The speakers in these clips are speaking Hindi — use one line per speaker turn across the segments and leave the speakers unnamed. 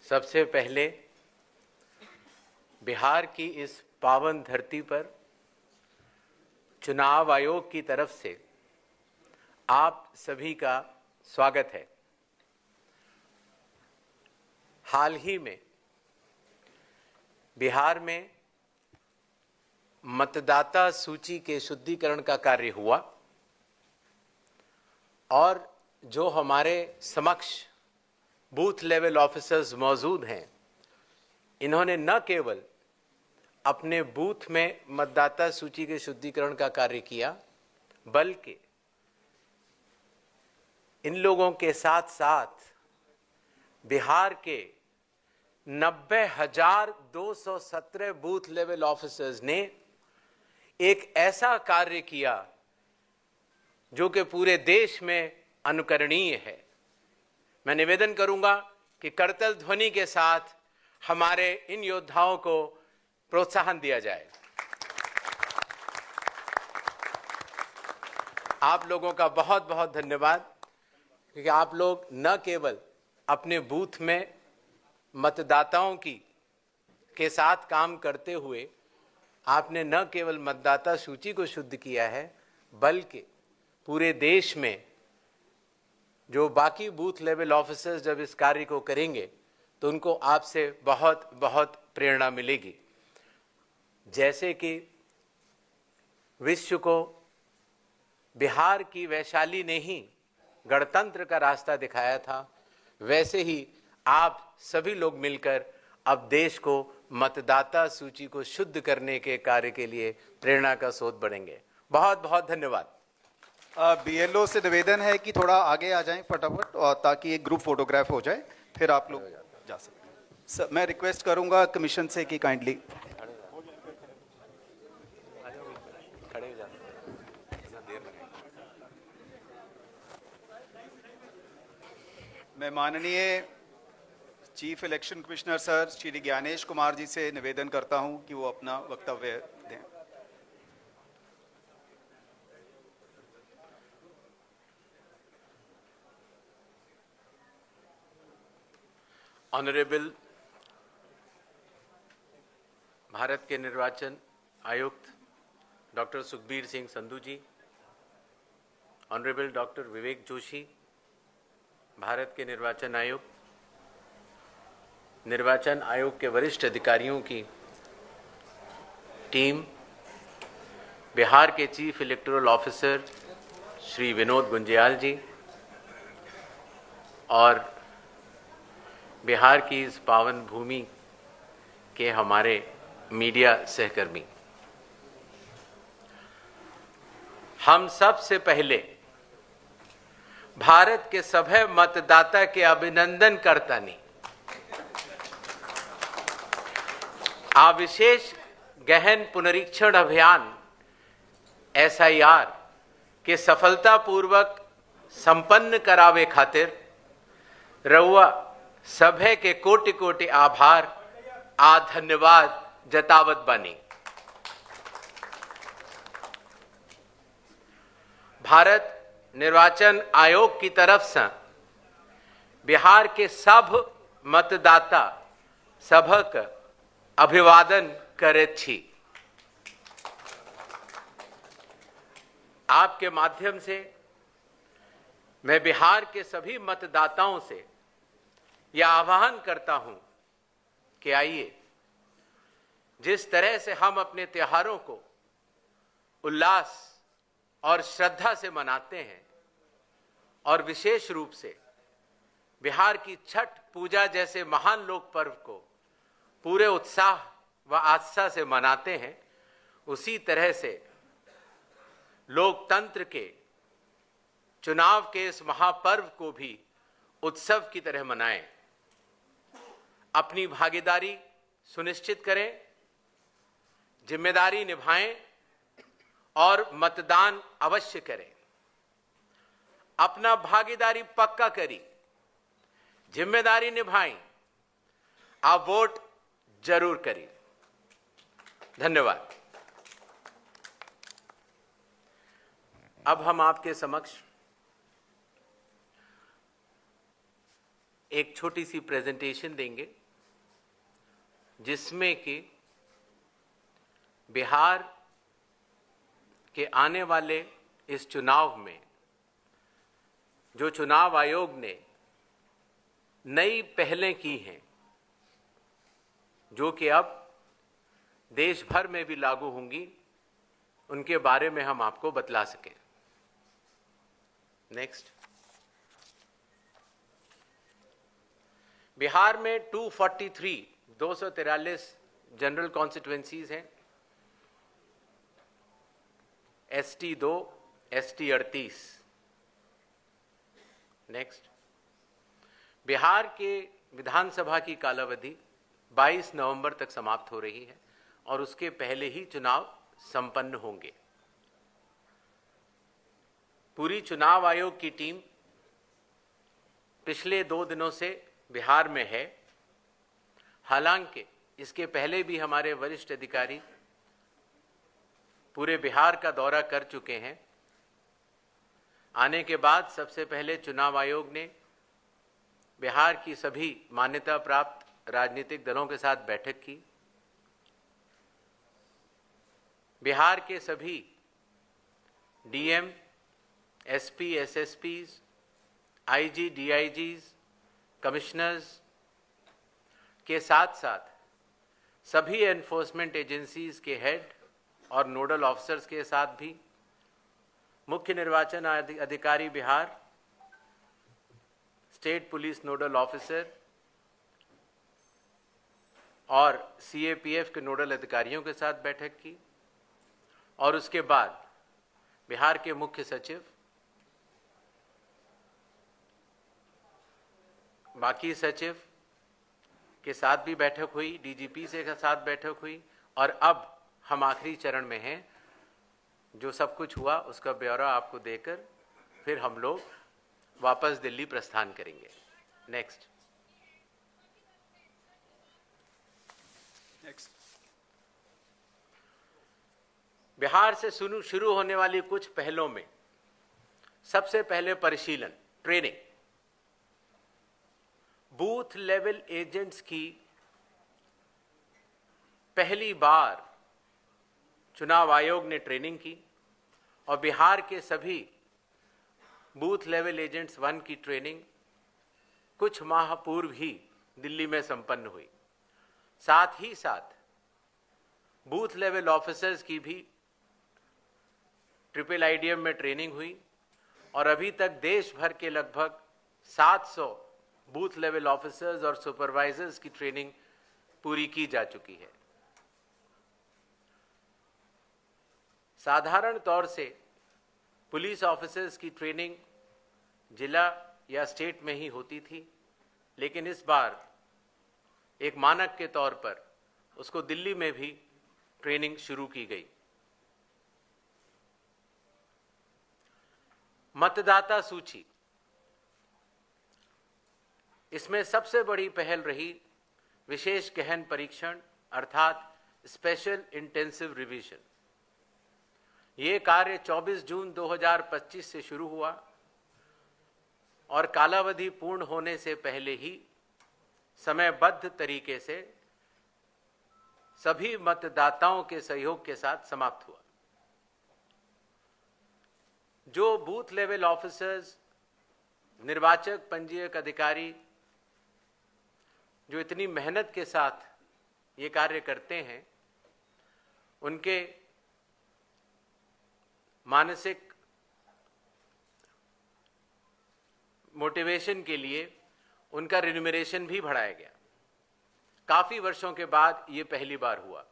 सबसे पहले बिहार की इस पावन धरती पर चुनाव आयोग की तरफ से आप सभी का स्वागत है। हाल ही में बिहार में मतदाता सूची के शुद्धिकरण का कार्य हुआ और जो हमारे समक्ष बूथ लेवल ऑफिसर्स मौजूद हैं, इन्होंने न केवल अपने बूथ में मतदाता सूची के शुद्धिकरण का कार्य किया, बल्कि इन लोगों के साथ साथ बिहार के 90,217 बूथ लेवल ऑफिसर्स ने एक ऐसा कार्य किया जो कि पूरे देश में अनुकरणीय है। मैं निवेदन करूंगा कि करतल ध्वनि के साथ हमारे इन योद्धाओं को प्रोत्साहन दिया जाए। आप लोगों का बहुत बहुत धन्यवाद, क्योंकि आप लोग न केवल अपने बूथ में मतदाताओं के साथ काम करते हुए आपने न केवल मतदाता सूची को शुद्ध किया है, बल्कि पूरे देश में जो बाकी बूथ लेवल ऑफिसर्स जब इस कार्य को करेंगे तो उनको आपसे बहुत बहुत प्रेरणा मिलेगी। जैसे कि विश्व को बिहार की वैशाली ने ही गणतंत्र का रास्ता दिखाया था, वैसे ही आप सभी लोग मिलकर अब देश को मतदाता सूची को शुद्ध करने के कार्य के लिए प्रेरणा का स्रोत बनेंगे। बहुत बहुत धन्यवाद।
बीएलओ से निवेदन है कि थोड़ा आगे आ जाएं फटाफट, और ताकि एक ग्रुप फोटोग्राफ हो जाए, फिर आप लोग जा सकते हैं। सर, मैं रिक्वेस्ट करूंगा कमीशन से कि काइंडली मैं माननीय chief election commissioner sir Shri Gyanesh Kumar ji से निवेदन करता हूं कि वो अपना वक्तव्य दें।
ऑनरेबल भारत के निर्वाचन आयुक्त डॉक्टर सुखबीर सिंह संधू जी, ऑनरेबल डॉक्टर विवेक जोशी, भारत के निर्वाचन आयुक्त, निर्वाचन आयोग के वरिष्ठ अधिकारियों की टीम, बिहार के chief electoral officer Shri Vinod Gunjiyal ji और बिहार की इस पावन भूमि के हमारे मीडिया सहकर्मी, हम सबसे पहले भारत के सभी मतदाता के अभिनंदन करता नहीं, आ विशेष गहन पुनरीक्षण अभियान SIR के सफलतापूर्वक संपन्न करावे खातिर रउआ सभे के कोटि कोटि आभार आ धन्यवाद जतावत बानी। भारत निर्वाचन आयोग की तरफ से बिहार के सब मतदाता सभक अभिवादन करैत छी। आपके माध्यम से मैं बिहार के सभी मतदाताओं से यह आह्वान करता हूं कि आइए, जिस तरह से हम अपने त्योहारों को उल्लास और श्रद्धा से मनाते हैं, और विशेष रूप से बिहार की छठ पूजा जैसे महान लोक पर्व को पूरे उत्साह व आस्था से मनाते हैं, उसी तरह से लोकतंत्र के चुनाव के इस महापर्व को भी उत्सव की तरह मनाएं। अपनी भागीदारी सुनिश्चित करें, जिम्मेदारी निभाएं और मतदान अवश्य करें। अपना भागीदारी पक्का करी, जिम्मेदारी निभाएं, आप वोट जरूर करें। धन्यवाद। अब हम आपके समक्ष एक छोटी सी प्रेजेंटेशन देंगे जिसमें कि बिहार के आने वाले इस चुनाव में जो चुनाव आयोग ने नई पहलें की हैं, जो कि अब देश भर में भी लागू होंगी, उनके बारे में हम आपको बतला सकें। नेक्स्ट। बिहार में 243 जनरल कॉन्स्टिट्युएंसीज हैं, ST 2, ST 38। नेक्स्ट। बिहार के विधानसभा की कालावधि 22 नवंबर तक समाप्त हो रही है और उसके पहले ही चुनाव संपन्न होंगे। पूरी चुनाव आयोग की टीम पिछले 2 दिनों से बिहार में है। हालांकि इसके पहले भी हमारे वरिष्ठ अधिकारी पूरे बिहार का दौरा कर चुके हैं। आने के बाद सबसे पहले चुनाव आयोग ने बिहार की सभी मान्यता प्राप्त राजनीतिक दलों के साथ बैठक की। बिहार के सभी DM, SP, SSPs, IG, DIGs, commissioners के साथ साथ सभी एनफोर्समेंट एजेंसीज के हेड और नोडल ऑफिसर्स के साथ भी मुख्य निर्वाचन अधिकारी Bihar, state police nodal officer और CAPF के नोडल अधिकारियों के साथ बैठक की और उसके बाद बिहार के मुख्य सचिव, बाकी सचिव के साथ भी बैठक हुई, DGP से के साथ बैठक हुई और अब हम आखिरी चरण में हैं। जो सब कुछ हुआ उसका ब्यौरा आपको देकर फिर हम लोग वापस दिल्ली प्रस्थान करेंगे। नेक्स्ट। बिहार से शुरू होने वाली कुछ पहलों में सबसे पहले परिशीलन, ट्रेनिंग। बूथ लेवल एजेंट्स की पहली बार चुनाव आयोग ने ट्रेनिंग की और बिहार के सभी बूथ लेवल एजेंट्स 1 की ट्रेनिंग कुछ माह पूर्व ही दिल्ली में संपन्न हुई। साथ ही साथ बूथ लेवल ऑफिसर्स की भी IIIDM में ट्रेनिंग हुई और अभी तक देश भर के लगभग 700 बूथ लेवल ऑफिसर्स और सुपरवाइजर्स की ट्रेनिंग पूरी की जा चुकी है। साधारण तौर से पुलिस ऑफिसर्स की ट्रेनिंग जिला या स्टेट में ही होती थी, लेकिन इस बार एक मानक के तौर पर उसको दिल्ली में भी ट्रेनिंग शुरू की गई। मतदाता सूची, इसमें सबसे बड़ी पहल रही विशेष गहन परीक्षण अर्थात स्पेशल इंटेंसिव रिवीजन। ये कार्य 24 जून 2025 से शुरू हुआ और कालावधि पूर्ण होने से पहले ही समयबद्ध तरीके से सभी मतदाताओं के सहयोग के साथ समाप्त हुआ। जो बूथ लेवल ऑफिसर्स, निर्वाचक पंजीयक अधिकारी जो इतनी मेहनत के साथ ये कार्य करते हैं, उनके मानसिक मोटिवेशन के लिए उनका रिन्यूमरेशन भी बढ़ाया गया। काफ़ी वर्षों के बाद ये पहली बार हुआ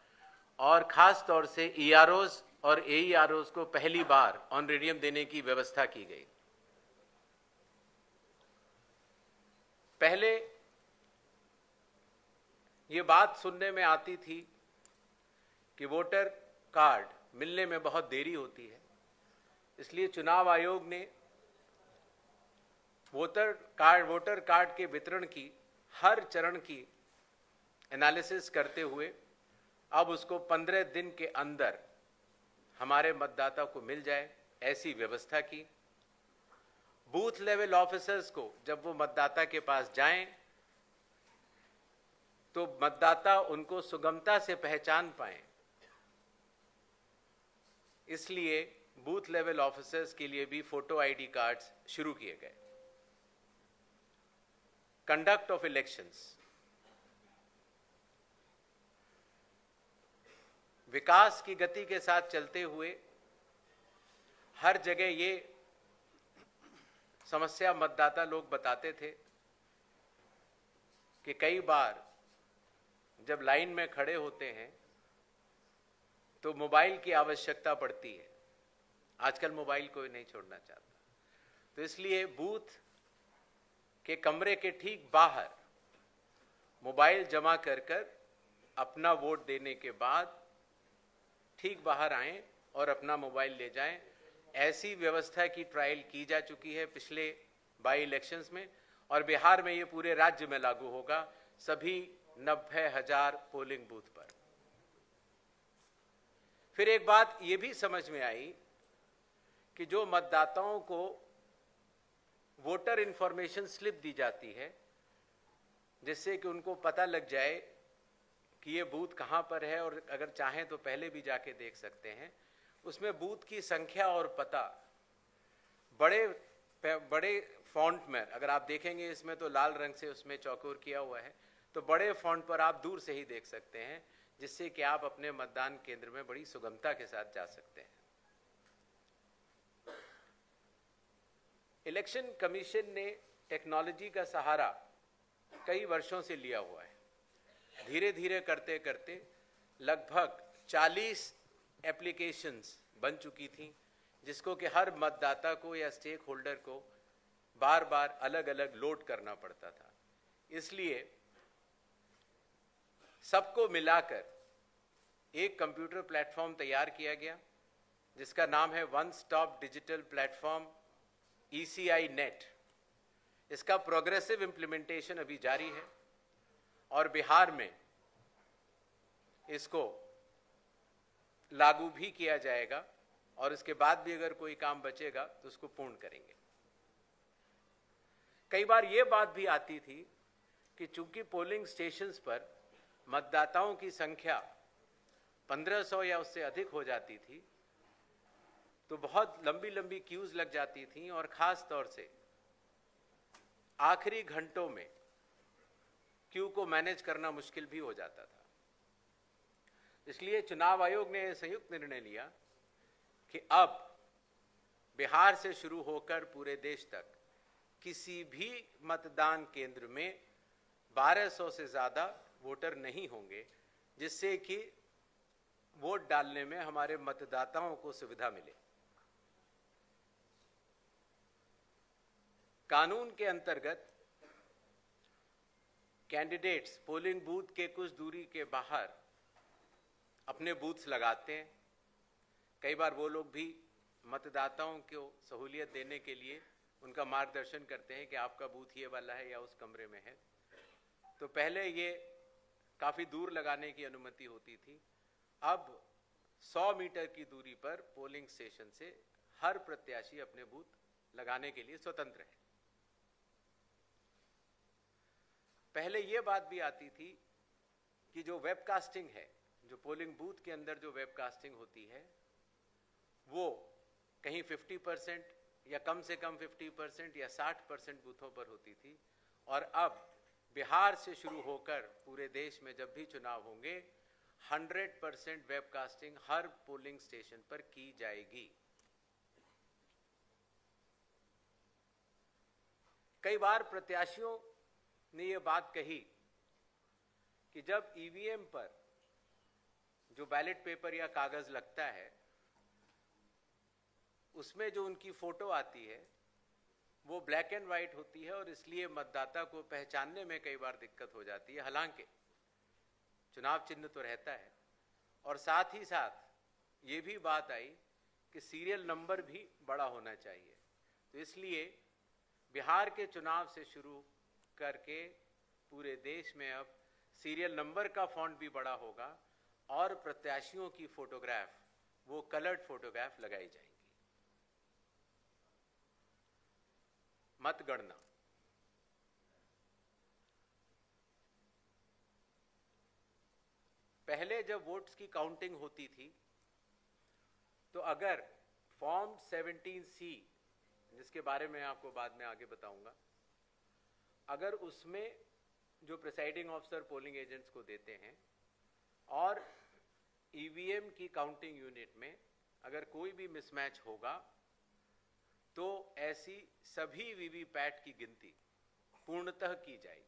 और ख़ास तौर से EROs और AEROs को पहली बार ऑनरेडियम देने की व्यवस्था की गई। पहले ये बात सुनने में आती थी कि वोटर कार्ड मिलने में बहुत देरी होती है, इसलिए चुनाव आयोग ने वोटर कार्ड के वितरण की हर चरण की एनालिसिस करते हुए अब उसको 15 दिन के अंदर हमारे मतदाता को मिल जाए, ऐसी व्यवस्था की। बूथ लेवल ऑफिसर्स को जब वो मतदाता के पास जाएं तो मतदाता उनको सुगमता से पहचान पाएं, इसलिए बूथ लेवल ऑफिसर्स के लिए भी फोटो आईडी कार्ड्स शुरू किए गए। कंडक्ट ऑफ इलेक्शंस, विकास की गति के साथ चलते हुए हर जगह ये समस्या मतदाता लोग बताते थे कि कई बार जब लाइन में खड़े होते हैं तो मोबाइल की आवश्यकता पड़ती है। आजकल मोबाइल कोई नहीं छोड़ना चाहता, तो इसलिए बूथ के कमरे के ठीक बाहर मोबाइल जमा कर कर अपना वोट देने के बाद ठीक बाहर आएं और अपना मोबाइल ले जाएं। ऐसी व्यवस्था की ट्रायल की जा चुकी है पिछले बाई इलेक्शंस में, और बिहार में ये पूरे राज्य में लागू होगा, सभी 90,000 पोलिंग बूथ पर। फिर एक बात ये भी समझ में आई कि जो मतदाताओं को वोटर इंफॉर्मेशन स्लिप दी जाती है, जिससे कि उनको पता लग जाए कि ये बूथ कहां पर है और अगर चाहें तो पहले भी जाके देख सकते हैं, उसमें बूथ की संख्या और पता बड़े फॉन्ट में, अगर आप देखेंगे इसमें तो लाल रंग से उसमें चौकोर किया हुआ है, तो बड़े फॉन्ट पर आप दूर से ही देख सकते हैं, जिससे कि आप अपने मतदान केंद्र में बड़ी सुगमता के साथ जा सकते हैं। इलेक्शन कमीशन ने टेक्नोलॉजी का सहारा कई वर्षों से लिया हुआ है। धीरे धीरे करते करते लगभग 40 एप्लीकेशंस बन चुकी थी, जिसको कि हर मतदाता को या स्टेक होल्डर को बार बार अलग अलग लोड करना पड़ता था। इसलिए सबको मिलाकर एक कंप्यूटर प्लेटफॉर्म तैयार किया गया, जिसका नाम है one stop digital platform ECI net. इसका प्रोग्रेसिव इंप्लीमेंटेशन अभी जारी है और बिहार में इसको लागू भी किया जाएगा, और इसके बाद भी अगर कोई काम बचेगा तो उसको पूर्ण करेंगे। कई बार यह बात भी आती थी कि चूंकि पोलिंग स्टेशंस पर मतदाताओं की संख्या 1500 या उससे अधिक हो जाती थी, तो बहुत लंबी लंबी क्यूज लग जाती थी, और खास तौर से आखिरी घंटों में क्यू को मैनेज करना मुश्किल भी हो जाता था। इसलिए चुनाव आयोग ने संयुक्त निर्णय लिया कि अब बिहार से शुरू होकर पूरे देश तक किसी भी मतदान केंद्र में 1200 से ज्यादा वोटर नहीं होंगे, जिससे कि वोट डालने में हमारे मतदाताओं को सुविधा मिले। कानून के अंतर्गत कैंडिडेट्स पोलिंग बूथ के कुछ दूरी के बाहर अपने बूथ्स लगाते हैं। कई बार वो लोग भी मतदाताओं को सहूलियत देने के लिए उनका मार्गदर्शन करते हैं कि आपका बूथ ये वाला है या उस कमरे में है। तो पहले ये काफ़ी दूर लगाने की अनुमति होती थी, अब 100 मीटर की दूरी पर पोलिंग स्टेशन से हर प्रत्याशी अपने बूथ लगाने के लिए स्वतंत्र है। पहले ये बात भी आती थी कि जो वेबकास्टिंग है, जो पोलिंग बूथ के अंदर जो वेबकास्टिंग होती है, वो कहीं 50% या कम से कम 50% या 60% बूथों पर होती थी, और अब बिहार से शुरू होकर पूरे देश में जब भी चुनाव होंगे 100% वेबकास्टिंग हर पोलिंग स्टेशन पर की जाएगी। कई बार प्रत्याशियों ने यह बात कही कि जब ईवीएम पर जो बैलेट पेपर या कागज लगता है उसमें जो उनकी फोटो आती है वो ब्लैक एंड व्हाइट होती है, और इसलिए मतदाता को पहचानने में कई बार दिक्कत हो जाती है। हालांकि चुनाव चिन्ह तो रहता है, और साथ ही साथ ये भी बात आई कि सीरियल नंबर भी बड़ा होना चाहिए। तो इसलिए बिहार के चुनाव से शुरू करके पूरे देश में अब सीरियल नंबर का फॉन्ट भी बड़ा होगा, और प्रत्याशियों की फोटोग्राफ वो कलर्ड फोटोग्राफ लगाई जाएंगी। मतगणना। पहले जब वोट्स की काउंटिंग होती थी तो अगर फॉर्म 17C, जिसके बारे में आपको बाद में आगे बताऊंगा, अगर उसमें जो प्रिसाइडिंग ऑफिसर पोलिंग एजेंट्स को देते हैं और ईवीएम की काउंटिंग यूनिट में अगर कोई भी मिसमैच होगा तो ऐसी सभी वीवीपैट की गिनती पूर्णतः की जाएगी।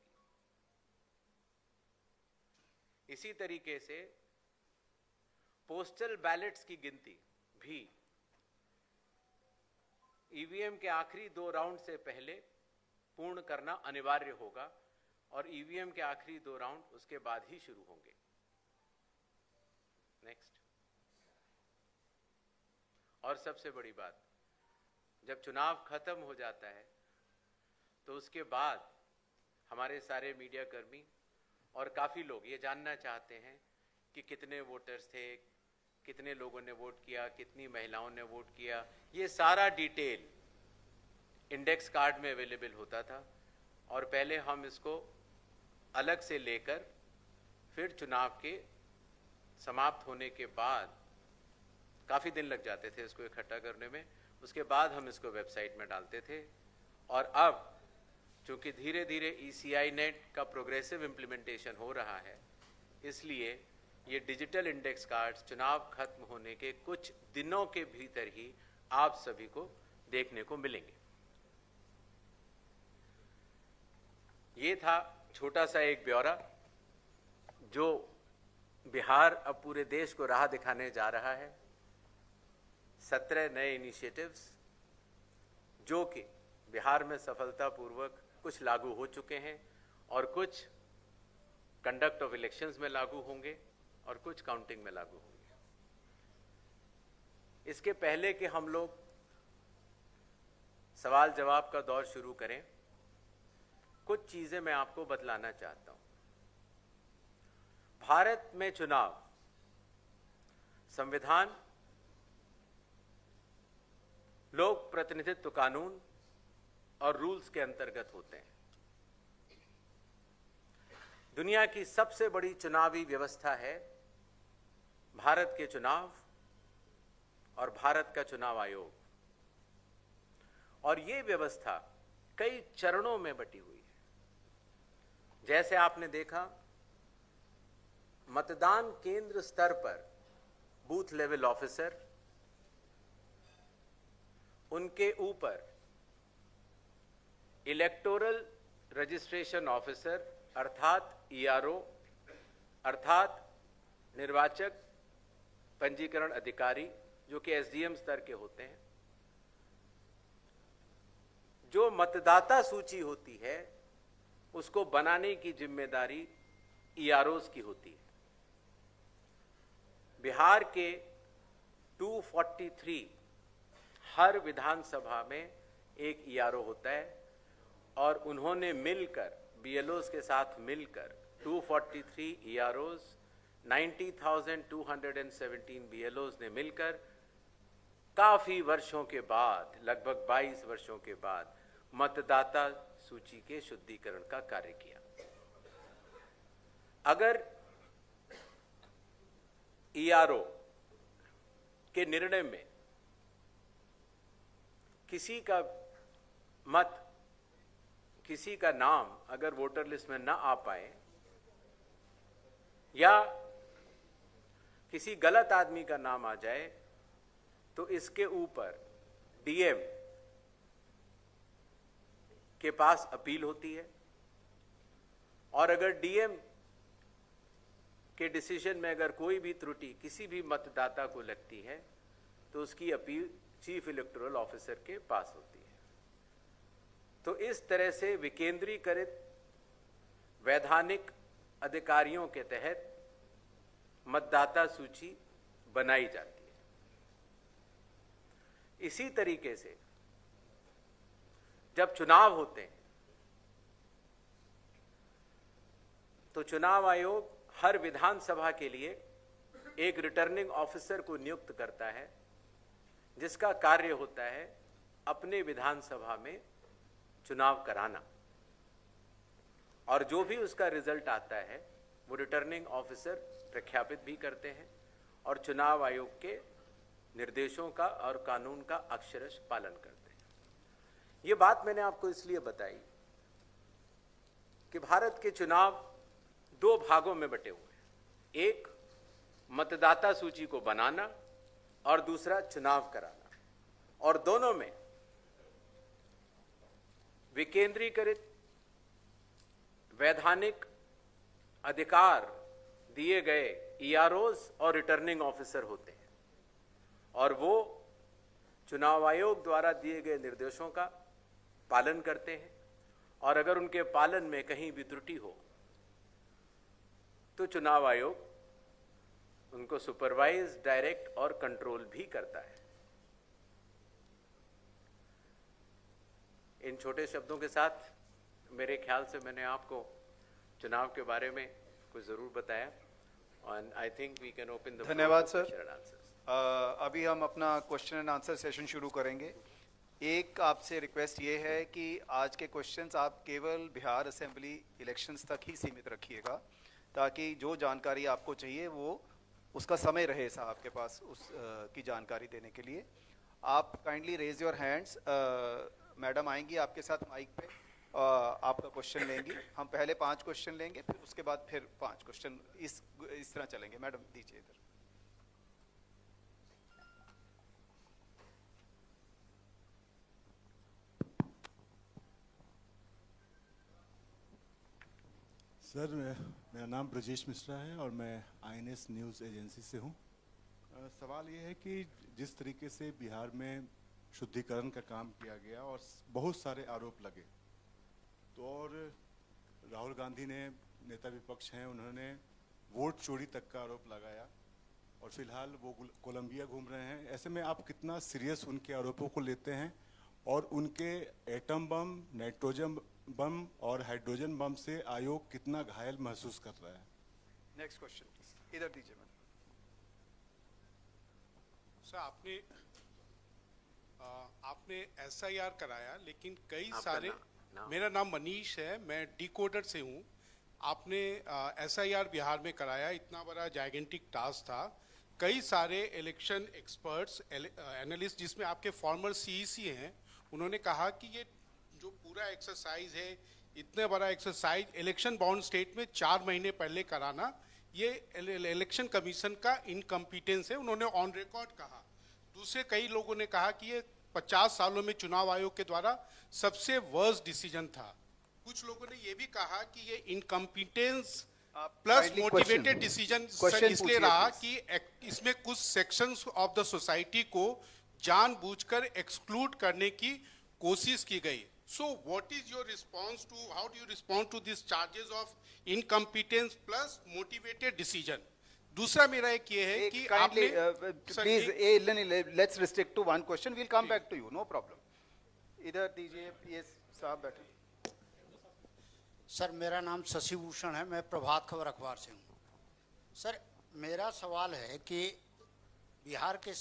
इसी तरीके से पोस्टल बैलेट्स की गिनती भी ईवीएम के आखिरी 2 राउंड से पहले पूर्ण करना अनिवार्य होगा और ईवीएम के आखिरी 2 राउंड उसके बाद ही शुरू होंगे। नेक्स्ट। और सबसे बड़ी बात, जब चुनाव खत्म हो जाता है तो उसके बाद हमारे सारे मीडिया कर्मी और काफी लोग ये जानना चाहते हैं कि कितने वोटर्स थे, कितने लोगों ने वोट किया, कितनी महिलाओं ने वोट किया। ये सारा डिटेल इंडेक्स कार्ड में अवेलेबल होता था और पहले हम इसको अलग से लेकर फिर चुनाव के समाप्त होने के बाद काफ़ी दिन लग जाते थे इसको इकट्ठा करने में, उसके बाद हम इसको वेबसाइट में डालते थे। और अब चूंकि धीरे धीरे ECI नेट का प्रोग्रेसिव इम्प्लीमेंटेशन हो रहा है, इसलिए ये डिजिटल इंडेक्स कार्ड्स चुनाव खत्म होने के कुछ दिनों के भीतर ही आप सभी को देखने को मिलेंगे। ये था छोटा सा एक ब्यौरा जो बिहार अब पूरे देश को राह दिखाने जा रहा है। 17 नए इनिशिएटिव्स जो कि बिहार में सफलतापूर्वक कुछ लागू हो चुके हैं और कुछ कंडक्ट ऑफ इलेक्शंस में लागू होंगे और कुछ काउंटिंग में लागू होंगे। इसके पहले कि हम लोग सवाल जवाब का दौर शुरू करें, कुछ चीजें मैं आपको बतलाना चाहता हूं। भारत में चुनाव संविधान, लोक प्रतिनिधित्व कानून और रूल्स के अंतर्गत होते हैं। दुनिया की सबसे बड़ी चुनावी व्यवस्था है भारत के चुनाव और भारत का चुनाव आयोग, और ये व्यवस्था कई चरणों में बटी हुई है। जैसे आपने देखा, मतदान केंद्र स्तर पर बूथ लेवल ऑफिसर, उनके ऊपर इलेक्टोरल रजिस्ट्रेशन ऑफिसर अर्थात ERO अर्थात निर्वाचक पंजीकरण अधिकारी, जो कि SDM स्तर के होते हैं। जो मतदाता सूची होती है उसको बनाने की जिम्मेदारी EROs की होती है। बिहार के 243 हर विधानसभा में एक ERO होता है और उन्होंने मिलकर BLOs के साथ मिलकर 243 EROs, 90,217 BLOs ने मिलकर काफी वर्षों के बाद, लगभग 22 वर्षों के बाद मतदाता सूची के शुद्धिकरण का कार्य किया। अगर ERO के निर्णय में किसी का मत, किसी का नाम अगर वोटर लिस्ट में ना आ पाए या किसी गलत आदमी का नाम आ जाए तो इसके ऊपर DM के पास अपील होती है, और अगर DM के डिसीजन में अगर कोई भी त्रुटि किसी भी मतदाता को लगती है तो उसकी अपील चीफ इलेक्टोरल ऑफिसर के पास होती है। तो इस तरह से विकेंद्रीकृत वैधानिक अधिकारियों के तहत मतदाता सूची बनाई जाती है। इसी तरीके से जब चुनाव होते हैं तो चुनाव आयोग हर विधानसभा के लिए एक रिटर्निंग ऑफिसर को नियुक्त करता है, जिसका कार्य होता है अपने विधानसभा में चुनाव कराना, और जो भी उसका रिजल्ट आता है वो रिटर्निंग ऑफिसर प्रख्यापित भी करते हैं और चुनाव आयोग के निर्देशों का और कानून का अक्षरशः पालन करते हैं। ये बात मैंने आपको इसलिए बताई कि भारत के चुनाव दो भागों में बटे हुए हैं, एक मतदाता सूची को बनाना और दूसरा चुनाव कराना, और दोनों में विकेंद्रीकृत वैधानिक अधिकार दिए गए ईआरओज और रिटर्निंग ऑफिसर होते हैं, और वो चुनाव आयोग द्वारा दिए गए निर्देशों का पालन करते हैं, और अगर उनके पालन में कहीं भी त्रुटि हो तो चुनाव आयोग उनको सुपरवाइज, डायरेक्ट और कंट्रोल भी करता है। इन छोटे शब्दों के साथ मेरे ख्याल से मैंने आपको चुनाव के बारे में कुछ जरूर बताया, और I think we can open the
धन्यवाद सर। अभी हम अपना क्वेश्चन एंड आंसर सेशन शुरू करेंगे। एक आपसे रिक्वेस्ट ये है कि आज के क्वेश्चंस आप केवल बिहार असेंबली इलेक्शंस तक ही सीमित रखिएगा, ताकि जो जानकारी आपको चाहिए वो उसका समय रहे साहब के पास उस की जानकारी देने के लिए। आप kindly raise your hands, madam आएंगी आपके साथ माइक पे, आपका क्वेश्चन लेंगी। हम पहले 5 क्वेश्चन लेंगे, फिर उसके बाद फिर 5 क्वेश्चन, इस तरह चलेंगे। मैडम दीजिए इधर।
सर, मेरा नाम ब्रजेश मिश्रा है और मैं आईएनएस न्यूज़ एजेंसी से हूँ। सवाल ये है कि जिस तरीके से बिहार में शुद्धिकरण का काम किया गया और बहुत सारे आरोप लगे, तो और राहुल गांधी ने, नेता विपक्ष हैं, उन्होंने वोट चोरी तक का आरोप लगाया, और फिलहाल वो कोलंबिया घूम रहे हैं। ऐसे में आप कितना सीरियस उनके आरोपों को लेते हैं, और उनके एटम बम, नाइट्रोजन बम और हाइड्रोजन बम से आयोग कितना घायल महसूस कर रहा है?
नेक्स्ट क्वेश्चन इधर दीजिए मैडम।
सर, आपने एसआईआर कराया, लेकिन कई सारे मेरा नाम मनीष है, मैं डिकोडर से हूँ। आपने एसआईआर बिहार में कराया, इतना बड़ा जाइगेंटिक टास्क था। कई सारे इलेक्शन एक्सपर्ट्स, एनालिस्ट, जिसमें आपके फॉर्मर सीईसी हैं, उन्होंने कहा कि ये जो पूरा एक्सरसाइज है, इतने बड़ा एक्सरसाइज इलेक्शन बाउंड स्टेट में 4 महीने पहले कराना, ये इलेक्शन कमीशन का इनकम्पिटेंस है, उन्होंने ऑन रिकॉर्ड कहा। दूसरे कई लोगों ने कहा कि ये 50 सालों में चुनाव आयोग के द्वारा सबसे वर्स्ट डिसीजन था। कुछ लोगों ने ये भी कहा कि ये इनकम्पिटेंस प्लस मोटिवेटेड डिसीजन इसलिए रहा कि इसमें कुछ सेक्शंस ऑफ द सोसाइटी को जानबूझकर एक्सक्लूड करने की कोशिश की गई। So what is your response to, how do you respond to these charges of incompetence plus motivated decision? दूसरा मेरा एक ये है कि आपने
please let's restrict to 1 question, we'll come back to you, no problem. इधर दीजिए, ये साहब बैठे।
सर, मेरा नाम शशि भूषण है, मैं प्रभात खबर अखबार से हूँ। सर, मेरा सवाल है कि बिहार के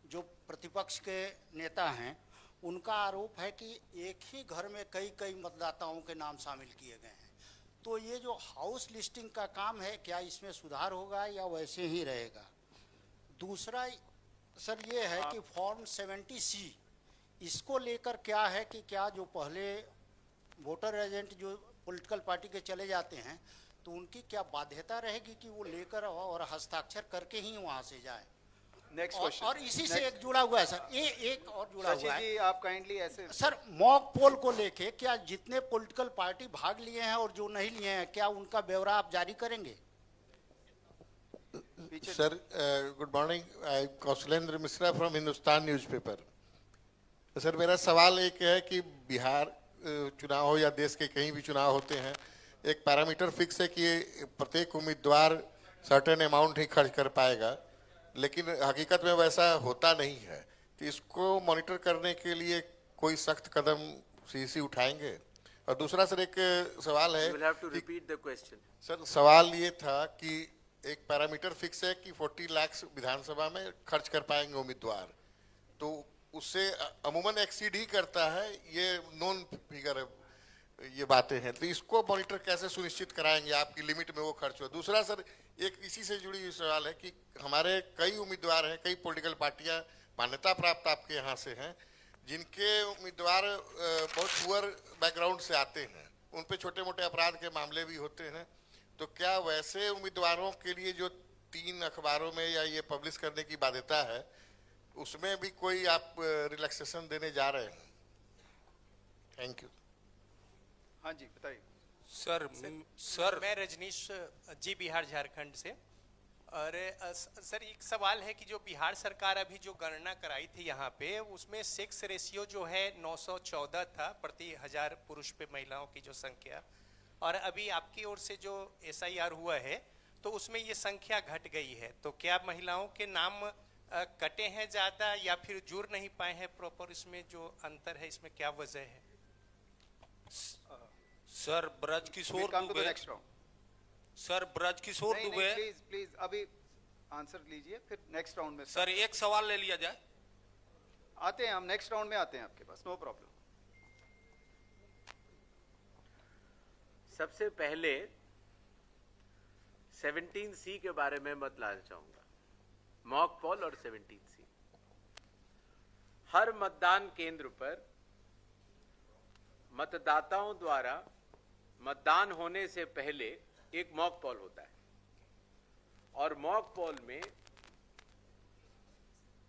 जो प्रतिपक्ष के नेता हैं, उनका आरोप है कि एक ही घर में कई कई मतदाताओं के नाम शामिल किए गए हैं। तो ये जो हाउस लिस्टिंग का काम है, क्या इसमें सुधार होगा या वैसे ही रहेगा? दूसरा सर ये है कि फॉर्म 70C, इसको लेकर क्या है कि क्या जो पहले वोटर एजेंट जो पॉलिटिकल पार्टी के चले जाते हैं, तो उनकी क्या बाध्यता रहेगी कि वो लेकर और हस्ताक्षर करके ही वहाँ से जाए?
Next question.
और इसी से एक जुड़ा हुआ है सर, एक और जुड़ा हुआ है।
जी, आप काइंडली ऐसे।
सर, मॉक पोल को लेके क्या जितने पॉलिटिकल पार्टी भाग लिए हैं और जो नहीं लिए हैं, क्या उनका ब्यौरा आप जारी करेंगे?
Sir, good morning, I Kaushlendra Mishra from Hindustan newspaper. Sir, मेरा सवाल एक है कि बिहार चुनाव हो या देश के कहीं भी चुनाव होते हैं, एक पैरामीटर फिक्स है कि प्रत्येक उम्मीदवार सर्टेन अमाउंट ही खर्च कर पाएगा, लेकिन हकीकत में वैसा होता नहीं है। तो इसको मॉनिटर करने के लिए कोई सख्त कदम सीईसी उठाएंगे? और दूसरा सर एक सवाल है, सर सवाल ये था कि एक पैरामीटर फिक्स है कि 40 लाख विधानसभा में खर्च कर पाएंगे उम्मीदवार, तो उससे अमूमन एक्सीड ही करता है, ये नॉन फिगर है, ये बातें हैं। तो इसको मॉनिटर कैसे सुनिश्चित कराएंगे आपकी लिमिट में वो खर्च हो। दूसरा सर, एक इसी से जुड़ी हुई सवाल है कि हमारे कई उम्मीदवार हैं, कई पॉलिटिकल पार्टियां मान्यता प्राप्त आपके यहाँ से हैं, जिनके उम्मीदवार बहुत पुअर बैकग्राउंड से आते हैं, उन पे छोटे मोटे अपराध के मामले भी होते हैं। तो क्या वैसे उम्मीदवारों के लिए जो 3 अखबारों में या ये पब्लिश करने की बाध्यता है, उसमें भी कोई आप रिलैक्सेशन देने जा रहे हैं? Thank you.
हाँ जी, बताइए।
सर मैं रजनीश जी, बिहार झारखंड से। और सर एक सवाल है कि जो बिहार सरकार अभी जो गणना कराई थी यहाँ पे, उसमें सेक्स रेशियो जो है 914 था प्रति 1000 पुरुष पे महिलाओं की जो संख्या, और अभी आपकी ओर से जो SIR हुआ है तो उसमें ये संख्या घट गई है। तो क्या महिलाओं के नाम कटे हैं ज़्यादा या फिर जुड़ नहीं पाए हैं प्रॉपर? इसमें जो अंतर है, इसमें क्या वजह है?
Sir Brajkishore Dubey,
next round.
Sir Brajkishore Dubey,
please please अभी आंसर लीजिए, फिर नेक्स्ट राउंड में
सर एक सवाल ले लिया जाए।
आते हैं हम, नेक्स्ट राउंड में आते हैं आपके पास, नो प्रॉब्लम।
सबसे पहले 17C के बारे में बतलाना चाहूंगा, मॉक पोल और 17C। हर मतदान केंद्र पर मतदाताओं द्वारा मतदान होने से पहले एक मॉक पोल होता है, और मॉक पोल में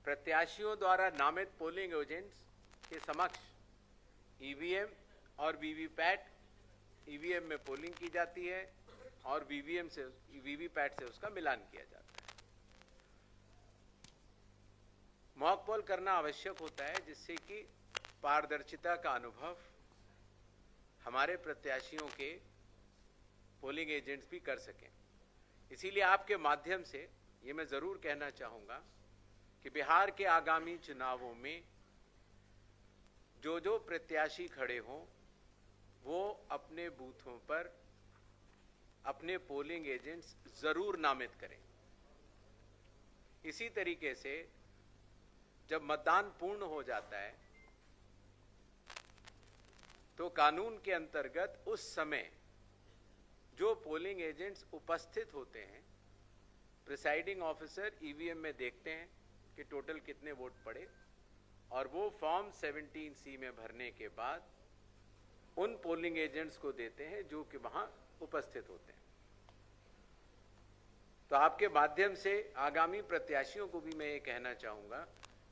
प्रत्याशियों द्वारा नामित पोलिंग एजेंट्स के समक्ष ईवीएम और वीवीपैट, ईवीएम में पोलिंग की जाती है और वीवीपैट से उसका मिलान किया जाता है। मॉक पोल करना आवश्यक होता है जिससे कि पारदर्शिता का अनुभव हमारे प्रत्याशियों के पोलिंग एजेंट्स भी कर सकें। इसीलिए आपके माध्यम से ये मैं जरूर कहना चाहूंगा कि बिहार के आगामी चुनावों में जो जो प्रत्याशी खड़े हों वो अपने बूथों पर अपने पोलिंग एजेंट्स जरूर नामित करें। इसी तरीके से जब मतदान पूर्ण हो जाता है तो कानून के अंतर्गत उस समय जो पोलिंग एजेंट्स उपस्थित होते हैं, प्रिसाइडिंग ऑफिसर ईवीएम में देखते हैं कि टोटल कितने वोट पड़े, और वो फॉर्म 17C में भरने के बाद उन पोलिंग एजेंट्स को देते हैं जो कि वहां उपस्थित होते हैं। तो आपके माध्यम से आगामी प्रत्याशियों को भी मैं ये कहना चाहूंगा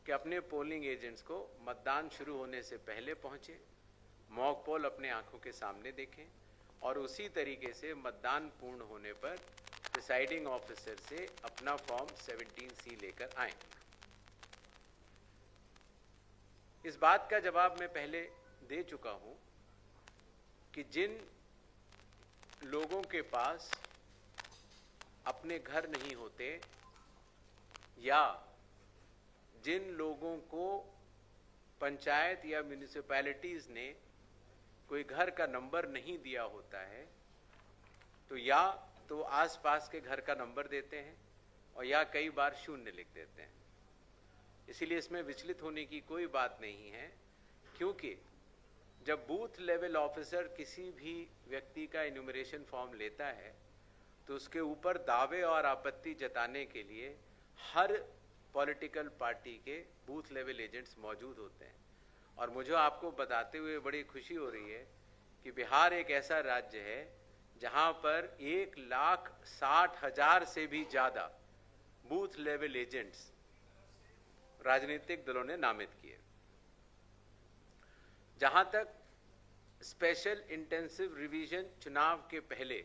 कि अपने पोलिंग एजेंट्स को मतदान शुरू होने से पहले पहुंचे, मॉक पोल अपने आंखों के सामने देखें, और उसी तरीके से मतदान पूर्ण होने पर प्रिसाइडिंग ऑफिसर से अपना फॉर्म 17C लेकर आएं। इस बात का जवाब मैं पहले दे चुका हूं कि जिन लोगों के पास अपने घर नहीं होते या जिन लोगों को पंचायत या म्यूनिसिपैलिटीज ने कोई घर का नंबर नहीं दिया होता है, तो या तो आसपास के घर का नंबर देते हैं और या कई बार 0 लिख देते हैं। इसीलिए इसमें विचलित होने की कोई बात नहीं है, क्योंकि जब बूथ लेवल ऑफिसर किसी भी व्यक्ति का इन्यूमरेशन फॉर्म लेता है तो उसके ऊपर दावे और आपत्ति जताने के लिए हर पॉलिटिकल पार्टी के बूथ लेवल एजेंट्स मौजूद होते हैं। और मुझे आपको बताते हुए बड़ी खुशी हो रही है कि बिहार एक ऐसा राज्य है जहां पर 1,60,000 से भी ज्यादा बूथ लेवल एजेंट्स राजनीतिक दलों ने नामित किए। जहां तक स्पेशल इंटेंसिव रिवीजन चुनाव के पहले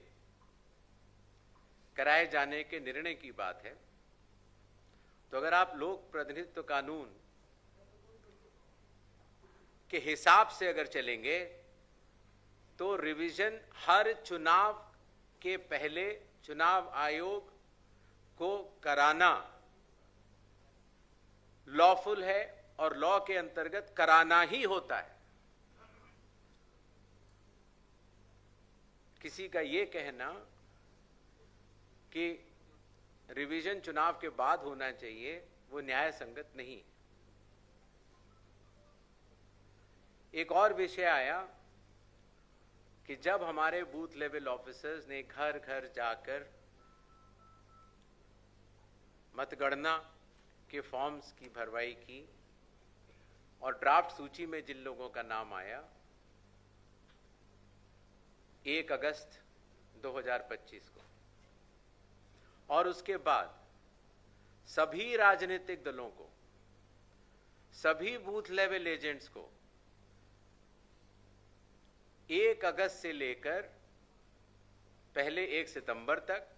कराए जाने के निर्णय की बात है, तो अगर आप लोक प्रतिनिधित्व कानून के हिसाब से अगर चलेंगे तो रिवीजन हर चुनाव के पहले चुनाव आयोग को कराना लॉफुल है और लॉ के अंतर्गत कराना ही होता है। किसी का यह कहना कि रिवीजन चुनाव के बाद होना चाहिए वो न्याय संगत नहीं है। एक और विषय आया कि जब हमारे बूथ लेवल ऑफिसर्स ने घर घर जाकर मतगणना के फॉर्म्स की भरवाई की और ड्राफ्ट सूची में जिन लोगों का नाम आया 1 अगस्त 2025 को, और उसके बाद सभी राजनीतिक दलों को, सभी बूथ लेवल एजेंट्स को 1 अगस्त से लेकर पहले 1 सितंबर तक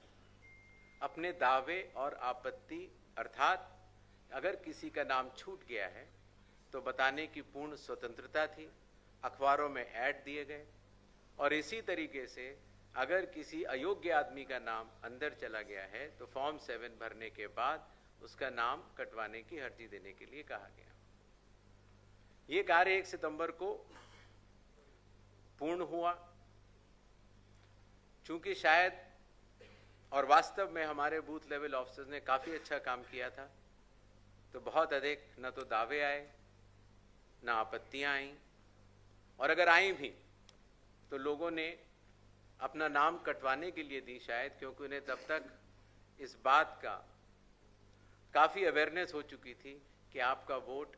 अपने दावे और आपत्ति, अर्थात अगर किसी का नाम छूट गया है तो बताने की पूर्ण स्वतंत्रता थी। अखबारों में ऐड दिए गए, और इसी तरीके से अगर किसी अयोग्य आदमी का नाम अंदर चला गया है तो फॉर्म 7 भरने के बाद उसका नाम कटवाने की अर्जी देने के लिए कहा गया। ये कार्य 1 सितंबर को पूर्ण हुआ। चूंकि शायद और वास्तव में हमारे बूथ लेवल ऑफिसर्स ने काफी अच्छा काम किया था, तो बहुत अधिक न तो दावे आए न आपत्तियां आईं, और अगर आई भी तो लोगों ने अपना नाम कटवाने के लिए दी, शायद क्योंकि उन्हें तब तक इस बात का काफी अवेयरनेस हो चुकी थी कि आपका वोट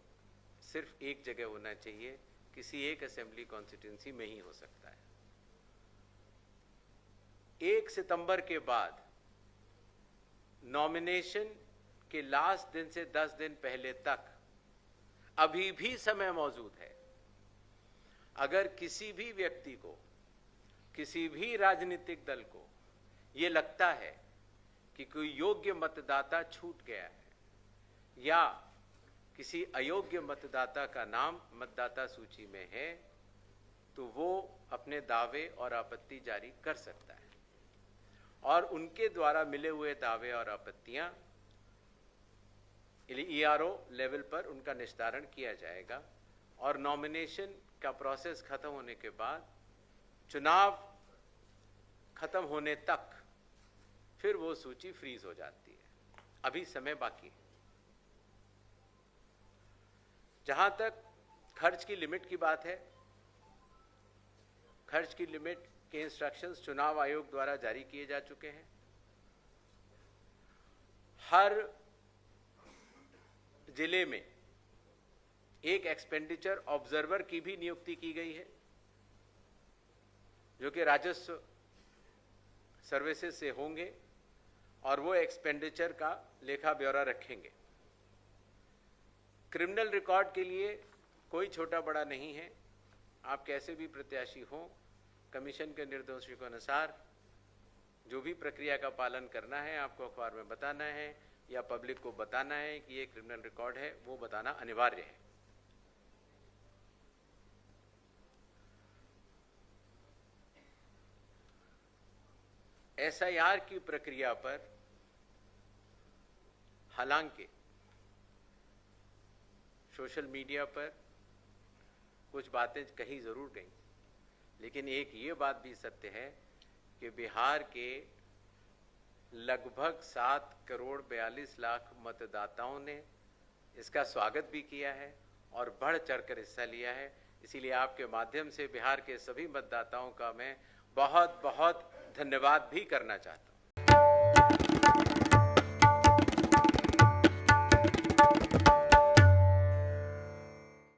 सिर्फ एक जगह होना चाहिए, किसी एक असेंबली कॉन्स्टिट्यूंसी में ही हो सकता है। 1 सितंबर के बाद नॉमिनेशन के लास्ट दिन से 10 दिन पहले तक अभी भी समय मौजूद है। अगर किसी भी व्यक्ति को, किसी भी राजनीतिक दल को ये लगता है कि कोई योग्य मतदाता छूट गया है या किसी अयोग्य मतदाता का नाम मतदाता सूची में है, तो वो अपने दावे और आपत्ति जारी कर सकता है, और उनके द्वारा मिले हुए दावे और आपत्तियां ERO लेवल पर उनका निस्तारण किया जाएगा, और नॉमिनेशन का प्रोसेस खत्म होने के बाद चुनाव खत्म होने तक फिर वो सूची फ्रीज हो जाती है। अभी समय बाकी है। जहां तक खर्च की लिमिट की बात है, खर्च की लिमिट के इंस्ट्रक्शंस चुनाव आयोग द्वारा जारी किए जा चुके हैं। हर जिले में एक एक्सपेंडिचर ऑब्जर्वर की भी नियुक्ति की गई है, जो कि राजस्व सर्विसेज से होंगे, और वो एक्सपेंडिचर का लेखा ब्यौरा रखेंगे। क्रिमिनल रिकॉर्ड के लिए कोई छोटा बड़ा नहीं है। आप कैसे भी प्रत्याशी हों, कमीशन के निर्देशों के अनुसार जो भी प्रक्रिया का पालन करना है आपको अखबार में बताना है या पब्लिक को बताना है कि ये क्रिमिनल रिकॉर्ड है, वो बताना अनिवार्य है। SIR की प्रक्रिया पर हालांकि सोशल मीडिया पर कुछ बातें कही जरूर गई, लेकिन एक ये बात भी सत्य है कि बिहार के लगभग 7 करोड़ 42 लाख मतदाताओं ने इसका स्वागत भी किया है और बढ़ चढ़कर हिस्सा लिया है। इसीलिए आपके माध्यम से बिहार के सभी मतदाताओं का मैं बहुत बहुत धन्यवाद भी करना चाहता हूं।